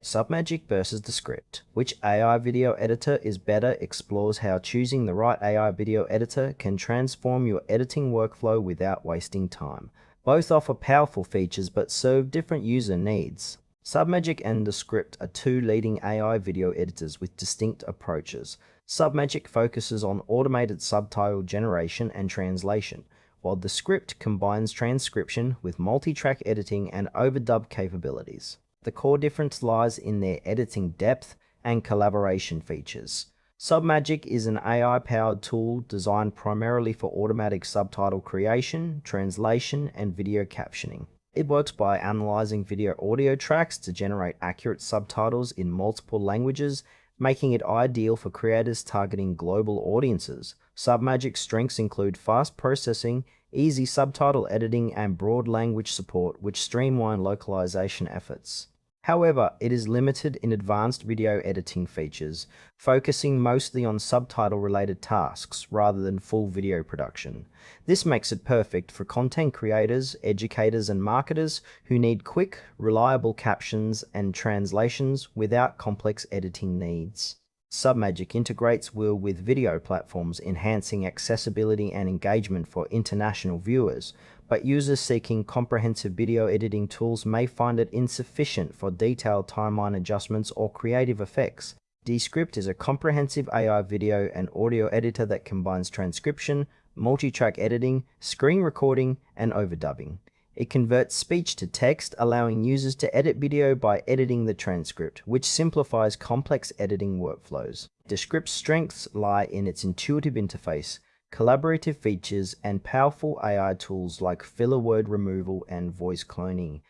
Submagic versus Descript. Which AI video editor is better explores how choosing the right AI video editor can transform your editing workflow without wasting time. Both offer powerful features but serve different user needs. Submagic and Descript are two leading AI video editors with distinct approaches. Submagic focuses on automated subtitle generation and translation, while Descript combines transcription with multi-track editing and overdub capabilities. The core difference lies in their editing depth and collaboration features. Submagic is an AI-powered tool designed primarily for automatic subtitle creation, translation, and video captioning. It works by analyzing video audio tracks to generate accurate subtitles in multiple languages, making it ideal for creators targeting global audiences. Submagic's strengths include fast processing, easy subtitle editing, and broad language support, which streamline localization efforts. However, it is limited in advanced video editing features, focusing mostly on subtitle-related tasks rather than full video production. This makes it perfect for content creators, educators, and marketers who need quick, reliable captions and translations without complex editing needs. Submagic integrates well with video platforms, enhancing accessibility and engagement for international viewers, but users seeking comprehensive video editing tools may find it insufficient for detailed timeline adjustments or creative effects. Descript is a comprehensive AI video and audio editor that combines transcription, multi-track editing, screen recording, and overdubbing. It converts speech to text, allowing users to edit video by editing the transcript, which simplifies complex editing workflows. Descript's strengths lie in its intuitive interface, collaborative features, and powerful AI tools like filler word removal and voice cloning.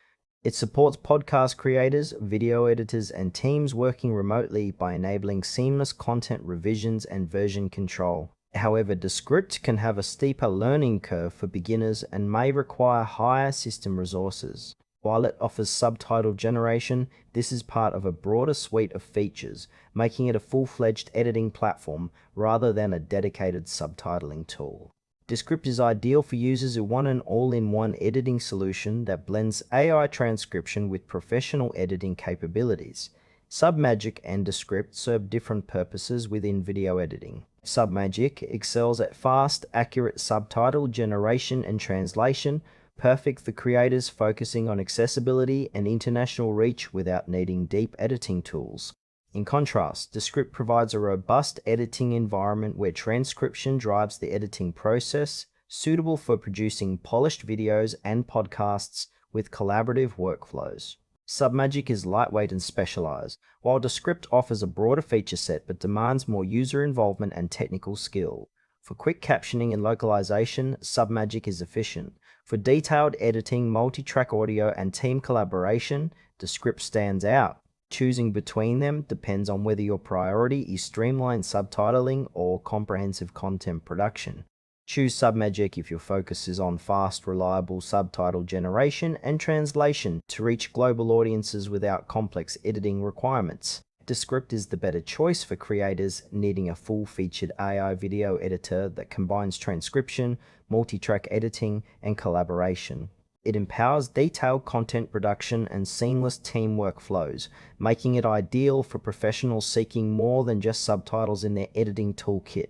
It supports podcast creators, video editors, and teams working remotely by enabling seamless content revisions and version control. However, Descript can have a steeper learning curve for beginners and may require higher system resources. While it offers subtitle generation, this is part of a broader suite of features, making it a full-fledged editing platform rather than a dedicated subtitling tool. Descript is ideal for users who want an all-in-one editing solution that blends AI transcription with professional editing capabilities. Submagic and Descript serve different purposes within video editing. Submagic excels at fast, accurate subtitle generation and translation, perfect for creators focusing on accessibility and international reach without needing deep editing tools. In contrast, Descript provides a robust editing environment where transcription drives the editing process, suitable for producing polished videos and podcasts with collaborative workflows. Submagic is lightweight and specialized, while Descript offers a broader feature set but demands more user involvement and technical skill. For quick captioning and localization, Submagic is efficient. For detailed editing, multi-track audio, and team collaboration, Descript stands out. Choosing between them depends on whether your priority is streamlined subtitling or comprehensive content production. Choose Submagic if your focus is on fast, reliable subtitle generation and translation to reach global audiences without complex editing requirements. Descript is the better choice for creators needing a full-featured AI video editor that combines transcription, multi-track editing, and collaboration. It empowers detailed content production and seamless team workflows, making it ideal for professionals seeking more than just subtitles in their editing toolkit.